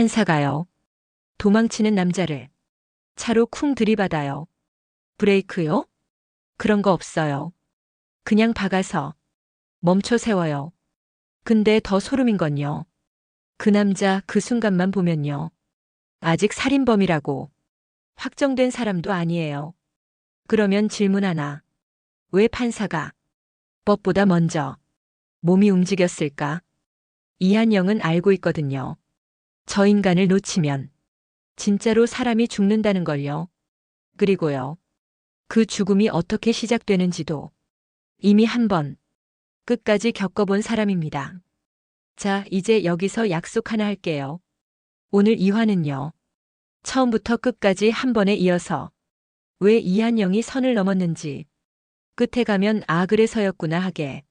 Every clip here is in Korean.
판사가요. 도망치는 남자를 차로 쿵 들이받아요. 브레이크요? 그런 거 없어요. 그냥 박아서 멈춰 세워요. 근데 더 소름인 건요. 그 남자 그 순간만 보면요. 아직 살인범이라고 확정된 사람도 아니에요. 그러면 질문 하나. 왜 판사가 법보다 먼저 몸이 움직였을까? 이한영은 알고 있거든요. 저 인간을 놓치면 진짜로 사람이 죽는다는 걸요. 그리고요. 그 죽음이 어떻게 시작되는지도 이미 한 번 끝까지 겪어본 사람입니다. 자, 이제 여기서 약속 하나 할게요. 오늘 2화는요. 처음부터 끝까지 한 번에 이어서 왜 이한영이 선을 넘었는지 끝에 가면 아 그래서였구나 하게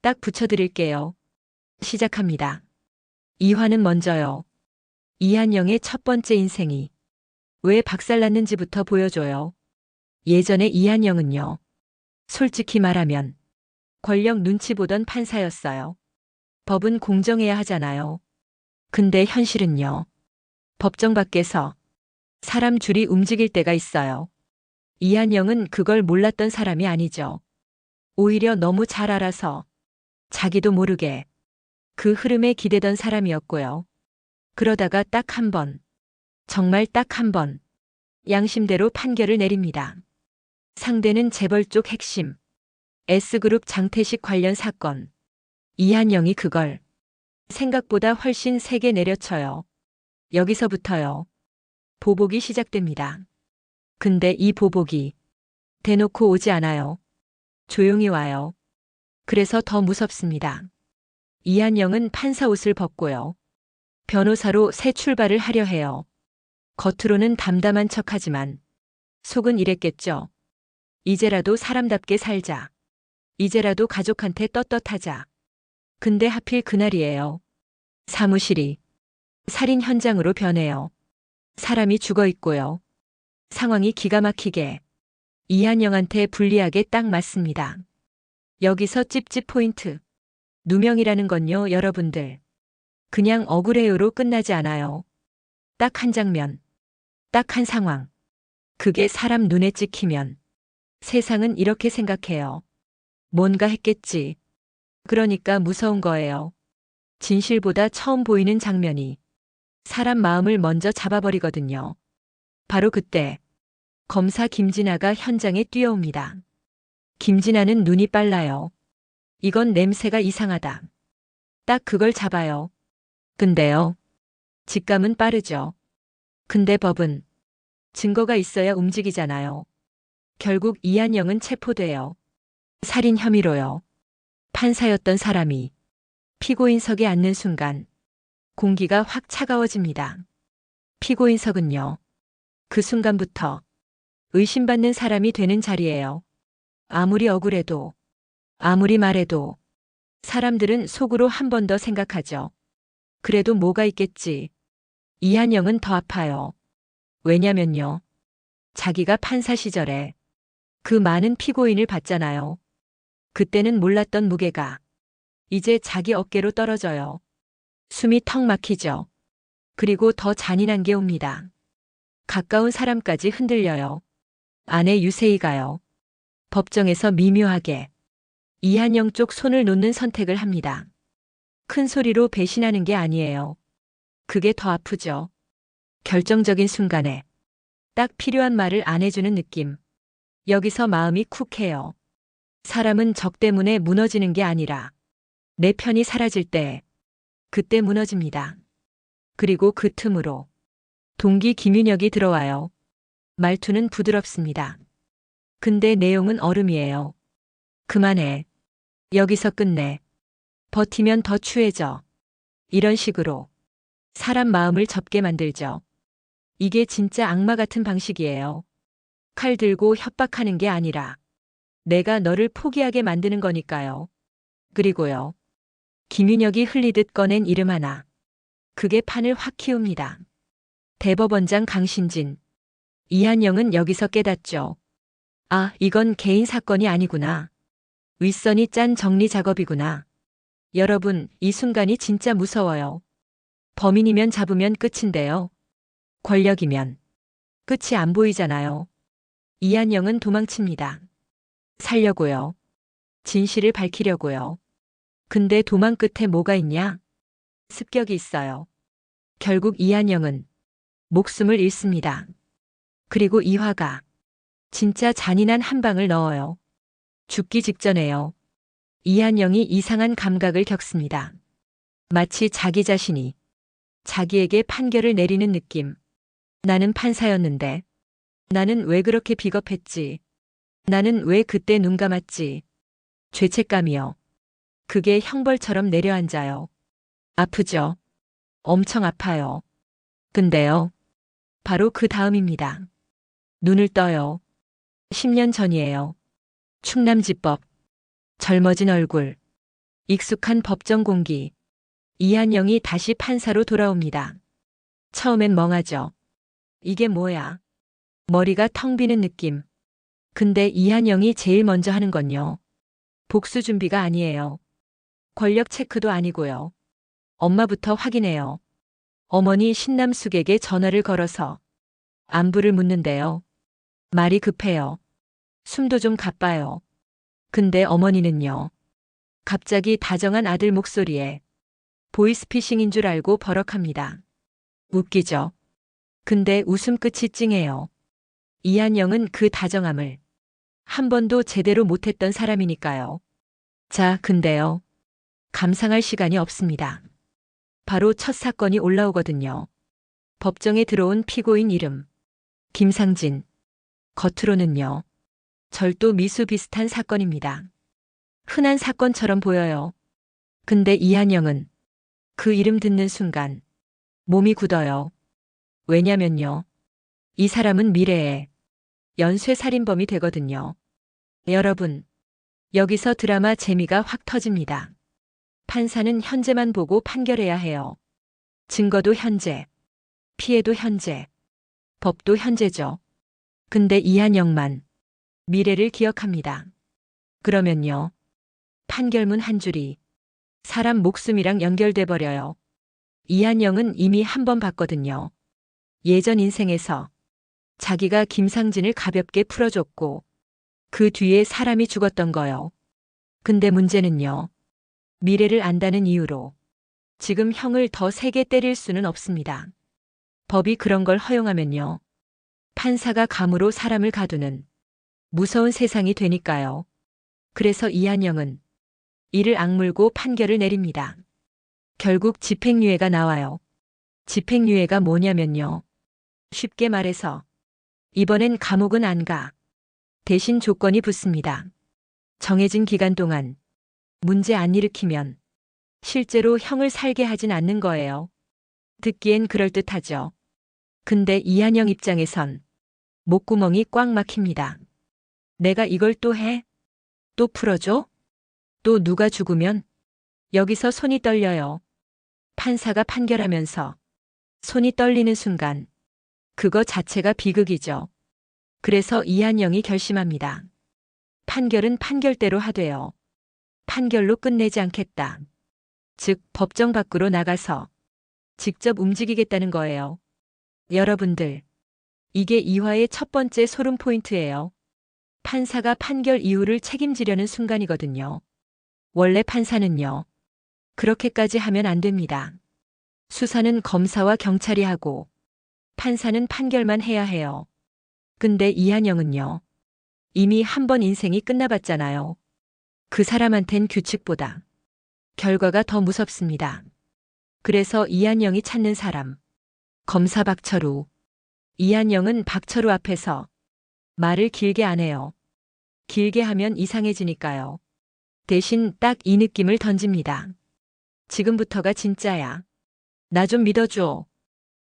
딱 붙여드릴게요. 시작합니다. 2화는 먼저요. 이한영의 첫 번째 인생이 왜 박살났는지부터 보여줘요. 예전에 이한영은요. 솔직히 말하면 권력 눈치 보던 판사였어요. 법은 공정해야 하잖아요. 근데 현실은요. 법정 밖에서 사람 줄이 움직일 때가 있어요. 이한영은 그걸 몰랐던 사람이 아니죠. 오히려 너무 잘 알아서 자기도 모르게 그 흐름에 기대던 사람이었고요. 그러다가 딱 한 번, 정말 딱 한 번, 양심대로 판결을 내립니다. 상대는 재벌 쪽 핵심, S그룹 장태식 관련 사건. 이한영이 그걸 생각보다 훨씬 세게 내려쳐요. 여기서부터요. 보복이 시작됩니다. 근데 이 보복이 대놓고 오지 않아요. 조용히 와요. 그래서 더 무섭습니다. 이한영은 판사 옷을 벗고요. 변호사로 새 출발을 하려 해요. 겉으로는 담담한 척하지만 속은 이랬겠죠. 이제라도 사람답게 살자. 이제라도 가족한테 떳떳하자. 근데 하필 그날이에요. 사무실이 살인 현장으로 변해요. 사람이 죽어 있고요. 상황이 기가 막히게 이한영한테 불리하게 딱 맞습니다. 여기서 찝찝 포인트. 누명이라는 건요, 여러분들. 그냥 억울해요로 끝나지 않아요. 딱 한 장면, 딱 한 상황. 그게 사람 눈에 찍히면 세상은 이렇게 생각해요. 뭔가 했겠지. 그러니까 무서운 거예요. 진실보다 처음 보이는 장면이 사람 마음을 먼저 잡아버리거든요. 바로 그때 검사 김진아가 현장에 뛰어옵니다. 김진아는 눈이 빨라요. 이건 냄새가 이상하다. 딱 그걸 잡아요. 근데요. 직감은 빠르죠. 근데 법은 증거가 있어야 움직이잖아요. 결국 이한영은 체포돼요. 살인 혐의로요. 판사였던 사람이 피고인석에 앉는 순간 공기가 확 차가워집니다. 피고인석은요. 그 순간부터 의심받는 사람이 되는 자리예요. 아무리 억울해도, 아무리 말해도 사람들은 속으로 한 번 더 생각하죠. 그래도 뭐가 있겠지. 이한영은 더 아파요. 왜냐면요. 자기가 판사 시절에 그 많은 피고인을 봤잖아요. 그때는 몰랐던 무게가 이제 자기 어깨로 떨어져요. 숨이 턱 막히죠. 그리고 더 잔인한 게 옵니다. 가까운 사람까지 흔들려요. 아내 유세이가요. 법정에서 미묘하게 이한영 쪽 손을 놓는 선택을 합니다. 큰 소리로 배신하는 게 아니에요. 그게 더 아프죠. 결정적인 순간에 딱 필요한 말을 안 해주는 느낌. 여기서 마음이 쿡해요. 사람은 적 때문에 무너지는 게 아니라 내 편이 사라질 때 그때 무너집니다. 그리고 그 틈으로 동기 김윤혁이 들어와요. 말투는 부드럽습니다. 근데 내용은 얼음이에요. 그만해. 여기서 끝내. 버티면 더 추해져. 이런 식으로 사람 마음을 접게 만들죠. 이게 진짜 악마 같은 방식이에요. 칼 들고 협박하는 게 아니라 내가 너를 포기하게 만드는 거니까요. 그리고요. 김윤혁이 흘리듯 꺼낸 이름 하나. 그게 판을 확 키웁니다. 대법원장 강신진. 이한영은 여기서 깨닫죠. 아, 이건 개인 사건이 아니구나. 윗선이 짠 정리 작업이구나. 여러분, 이 순간이 진짜 무서워요. 범인이면 잡으면 끝인데요. 권력이면 끝이 안 보이잖아요. 이한영은 도망칩니다. 살려고요. 진실을 밝히려고요. 근데 도망 끝에 뭐가 있냐? 습격이 있어요. 결국 이한영은 목숨을 잃습니다. 그리고 이화가 진짜 잔인한 한 방을 넣어요. 죽기 직전에요. 이한영이 이상한 감각을 겪습니다. 마치 자기 자신이 자기에게 판결을 내리는 느낌. 나는 판사였는데. 나는 왜 그렇게 비겁했지? 나는 왜 그때 눈 감았지? 죄책감이요. 그게 형벌처럼 내려앉아요. 아프죠? 엄청 아파요. 근데요. 바로 그 다음입니다. 눈을 떠요. 10년 전이에요. 충남지법. 젊어진 얼굴. 익숙한 법정 공기. 이한영이 다시 판사로 돌아옵니다. 처음엔 멍하죠. 이게 뭐야? 머리가 텅 비는 느낌. 근데 이한영이 제일 먼저 하는 건요. 복수 준비가 아니에요. 권력 체크도 아니고요. 엄마부터 확인해요. 어머니 신남숙에게 전화를 걸어서 안부를 묻는데요. 말이 급해요. 숨도 좀 가빠요. 근데 어머니는요. 갑자기 다정한 아들 목소리에 보이스피싱인 줄 알고 버럭합니다. 웃기죠? 근데 웃음 끝이 찡해요. 이한영은 그 다정함을 한 번도 제대로 못했던 사람이니까요. 자, 근데요. 감상할 시간이 없습니다. 바로 첫 사건이 올라오거든요. 법정에 들어온 피고인 이름. 김상진. 겉으로는요. 절도 미수 비슷한 사건입니다. 흔한 사건처럼 보여요. 근데 이한영은 그 이름 듣는 순간 몸이 굳어요. 왜냐면요. 이 사람은 미래에 연쇄살인범이 되거든요. 여러분, 여기서 드라마 재미가 확 터집니다. 판사는 현재만 보고 판결해야 해요. 증거도 현재, 피해도 현재, 법도 현재죠. 근데 이한영만 미래를 기억합니다. 그러면요. 판결문 한 줄이 사람 목숨이랑 연결돼 버려요. 이한영은 이미 한 번 봤거든요. 예전 인생에서 자기가 김상진을 가볍게 풀어줬고 그 뒤에 사람이 죽었던 거요. 근데 문제는요. 미래를 안다는 이유로 지금 형을 더 세게 때릴 수는 없습니다. 법이 그런 걸 허용하면요. 판사가 감으로 사람을 가두는 무서운 세상이 되니까요. 그래서 이한영은 이를 악물고 판결을 내립니다. 결국 집행유예가 나와요. 집행유예가 뭐냐면요. 쉽게 말해서 이번엔 감옥은 안 가. 대신 조건이 붙습니다. 정해진 기간 동안 문제 안 일으키면 실제로 형을 살게 하진 않는 거예요. 듣기엔 그럴듯하죠. 근데 이한영 입장에선 목구멍이 꽉 막힙니다. 내가 이걸 또 해? 또 풀어줘? 또 누가 죽으면? 여기서 손이 떨려요. 판사가 판결하면서 손이 떨리는 순간 그거 자체가 비극이죠. 그래서 이한영이 결심합니다. 판결은 판결대로 하되요. 판결로 끝내지 않겠다. 즉 법정 밖으로 나가서 직접 움직이겠다는 거예요. 여러분들, 이게 이화의 첫 번째 소름 포인트예요. 판사가 판결 이후를 책임지려는 순간이거든요. 원래 판사는요. 그렇게까지 하면 안 됩니다. 수사는 검사와 경찰이 하고 판사는 판결만 해야 해요. 근데 이한영은요. 이미 한 번 인생이 끝나봤잖아요. 그 사람한텐 규칙보다 결과가 더 무섭습니다. 그래서 이한영이 찾는 사람. 검사 박철우. 이한영은 박철우 앞에서 말을 길게 안 해요. 길게 하면 이상해지니까요. 대신 딱 이 느낌을 던집니다. 지금부터가 진짜야. 나 좀 믿어줘.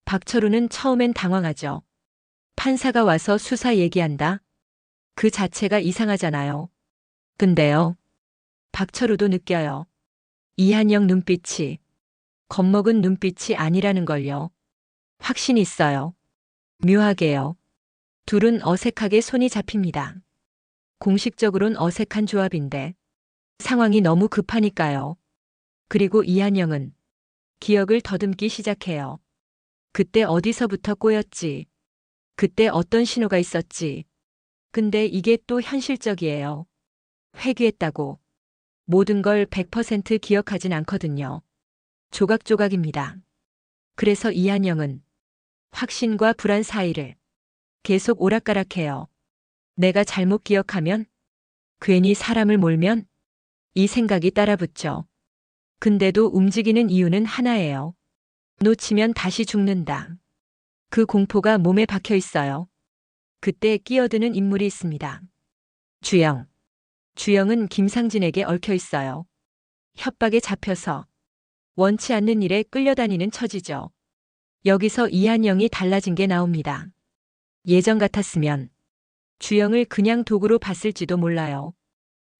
박철우는 처음엔 당황하죠. 판사가 와서 수사 얘기한다? 그 자체가 이상하잖아요. 근데요. 박철우도 느껴요. 이한영 눈빛이 겁먹은 눈빛이 아니라는 걸요. 확신이 있어요. 묘하게요. 둘은 어색하게 손이 잡힙니다. 공식적으론 어색한 조합인데 상황이 너무 급하니까요. 그리고 이한영은 기억을 더듬기 시작해요. 그때 어디서부터 꼬였지? 그때 어떤 신호가 있었지? 근데 이게 또 현실적이에요. 회귀했다고 모든 걸 100% 기억하진 않거든요. 조각조각입니다. 그래서 이한영은 확신과 불안 사이를 계속 오락가락해요. 내가 잘못 기억하면, 괜히 사람을 몰면 이 생각이 따라붙죠. 근데도 움직이는 이유는 하나예요. 놓치면 다시 죽는다. 그 공포가 몸에 박혀 있어요. 그때 끼어드는 인물이 있습니다. 주영. 주영은 김상진에게 얽혀 있어요. 협박에 잡혀서 원치 않는 일에 끌려다니는 처지죠. 여기서 이한영이 달라진 게 나옵니다. 예전 같았으면 주영을 그냥 도구로 봤을지도 몰라요.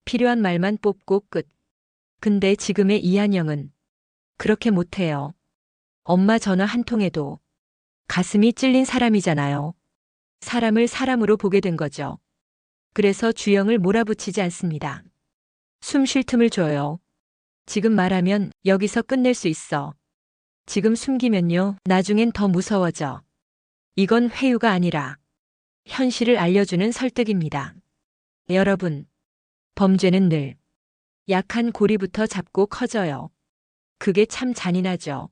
필요한 말만 뽑고 끝. 근데 지금의 이한영은 그렇게 못해요. 엄마 전화 한 통에도 가슴이 찔린 사람이잖아요. 사람을 사람으로 보게 된 거죠. 그래서 주영을 몰아붙이지 않습니다. 숨 쉴 틈을 줘요. 지금 말하면 여기서 끝낼 수 있어. 지금 숨기면요, 나중엔 더 무서워져. 이건 회유가 아니라 현실을 알려주는 설득입니다. 여러분, 범죄는 늘 약한 고리부터 잡고 커져요. 그게 참 잔인하죠.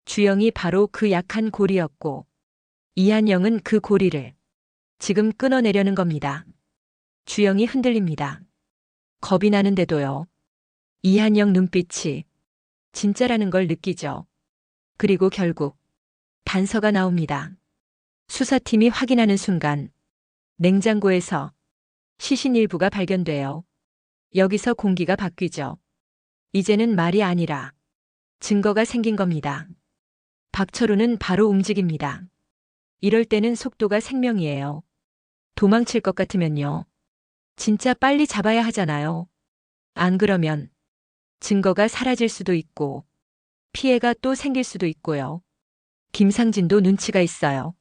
주영이 바로 그 약한 고리였고, 이한영은 그 고리를 지금 끊어내려는 겁니다. 주영이 흔들립니다. 겁이 나는데도요. 이한영 눈빛이 진짜라는 걸 느끼죠. 그리고 결국 단서가 나옵니다. 수사팀이 확인하는 순간 냉장고에서 시신 일부가 발견돼요. 여기서 공기가 바뀌죠. 이제는 말이 아니라 증거가 생긴 겁니다. 박철우는 바로 움직입니다. 이럴 때는 속도가 생명이에요. 도망칠 것 같으면요. 진짜 빨리 잡아야 하잖아요. 안 그러면 증거가 사라질 수도 있고 피해가 또 생길 수도 있고요. 김상진도 눈치가 있어요.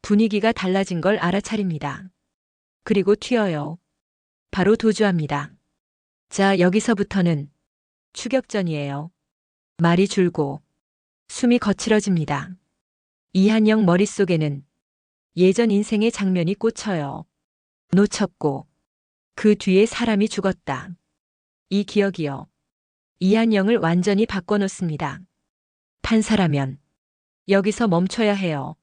분위기가 달라진 걸 알아차립니다. 그리고 튀어요. 바로 도주합니다. 자, 여기서부터는 추격전이에요. 말이 줄고 숨이 거칠어집니다. 이한영 머릿속에는 예전 인생의 장면이 꽂혀요. 놓쳤고 그 뒤에 사람이 죽었다. 이 기억이요. 이한영을 완전히 바꿔놓습니다. 판사라면 여기서 멈춰야 해요.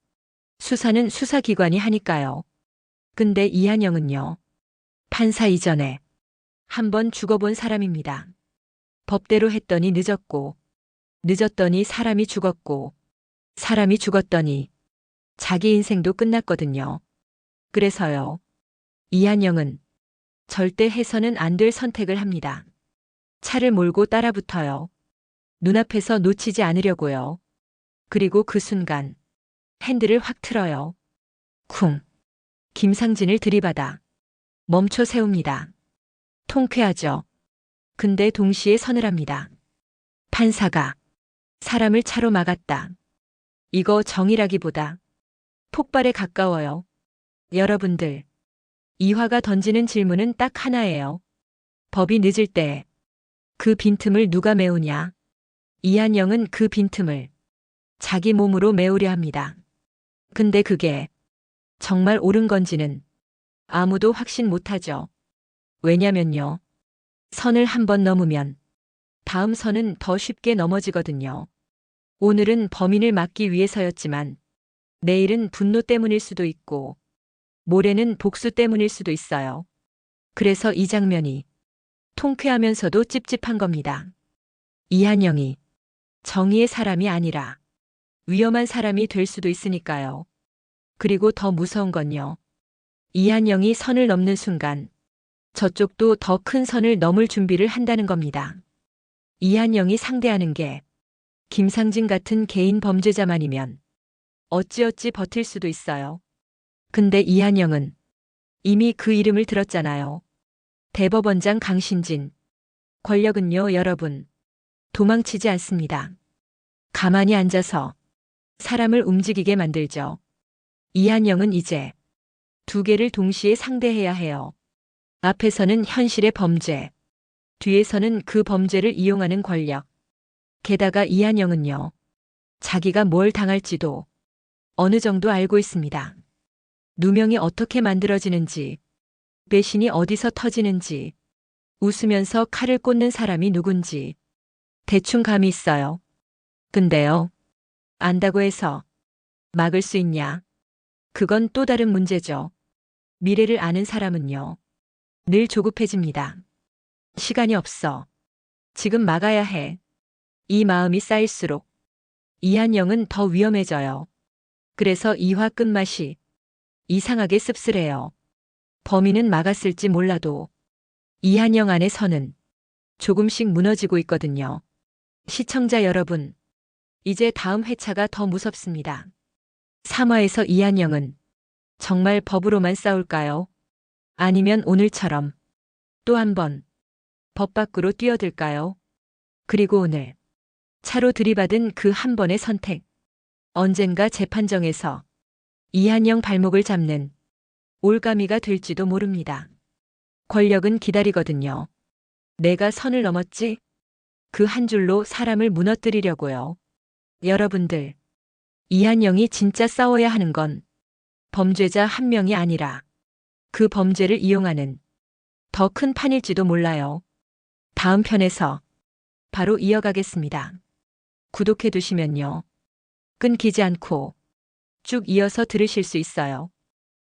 수사는 수사기관이 하니까요. 근데 이한영은요. 판사 이전에 한번 죽어본 사람입니다. 법대로 했더니 늦었고, 늦었더니 사람이 죽었고, 사람이 죽었더니 자기 인생도 끝났거든요. 그래서요. 이한영은 절대 해서는 안 될 선택을 합니다. 차를 몰고 따라붙어요. 눈앞에서 놓치지 않으려고요. 그리고 그 순간 핸들을 확 틀어요. 쿵. 김상진을 들이받아 멈춰 세웁니다. 통쾌하죠. 근데 동시에 서늘합니다. 판사가 사람을 차로 막았다. 이거 정의라기보다 폭발에 가까워요. 여러분들, 이화가 던지는 질문은 딱 하나예요. 법이 늦을 때 그 빈틈을 누가 메우냐? 이한영은 그 빈틈을 자기 몸으로 메우려 합니다. 근데 그게 정말 옳은 건지는 아무도 확신 못하죠. 왜냐면요. 선을 한 번 넘으면 다음 선은 더 쉽게 넘어지거든요. 오늘은 범인을 막기 위해서였지만 내일은 분노 때문일 수도 있고 모레는 복수 때문일 수도 있어요. 그래서 이 장면이 통쾌하면서도 찝찝한 겁니다. 이한영이 정의의 사람이 아니라 위험한 사람이 될 수도 있으니까요. 그리고 더 무서운 건요. 이한영이 선을 넘는 순간 저쪽도 더 큰 선을 넘을 준비를 한다는 겁니다. 이한영이 상대하는 게 김상진 같은 개인 범죄자만이면 어찌어찌 버틸 수도 있어요. 근데 이한영은 이미 그 이름을 들었잖아요. 대법원장 강신진. 권력은요, 여러분, 도망치지 않습니다. 가만히 앉아서 사람을 움직이게 만들죠. 이한영은 이제 두 개를 동시에 상대해야 해요. 앞에서는 현실의 범죄, 뒤에서는 그 범죄를 이용하는 권력. 게다가 이한영은요. 자기가 뭘 당할지도 어느 정도 알고 있습니다. 누명이 어떻게 만들어지는지, 배신이 어디서 터지는지, 웃으면서 칼을 꽂는 사람이 누군지 대충 감이 있어요. 근데요. 안다고 해서 막을 수 있냐? 그건 또 다른 문제죠. 미래를 아는 사람은요. 늘 조급해집니다. 시간이 없어. 지금 막아야 해. 이 마음이 쌓일수록 이한영은 더 위험해져요. 그래서 이화 끝맛이 이상하게 씁쓸해요. 범인은 막았을지 몰라도 이한영 안의 선은 조금씩 무너지고 있거든요. 시청자 여러분, 이제 다음 회차가 더 무섭습니다. 3화에서 이한영은 정말 법으로만 싸울까요? 아니면 오늘처럼 또 한 번 법 밖으로 뛰어들까요? 그리고 오늘 차로 들이받은 그 한 번의 선택. 언젠가 재판정에서 이한영 발목을 잡는 올가미가 될지도 모릅니다. 권력은 기다리거든요. 내가 선을 넘었지? 그 한 줄로 사람을 무너뜨리려고요. 여러분들, 이한영이 진짜 싸워야 하는 건 범죄자 한 명이 아니라 그 범죄를 이용하는 더 큰 판일지도 몰라요. 다음 편에서 바로 이어가겠습니다. 구독해 두시면요. 끊기지 않고 쭉 이어서 들으실 수 있어요.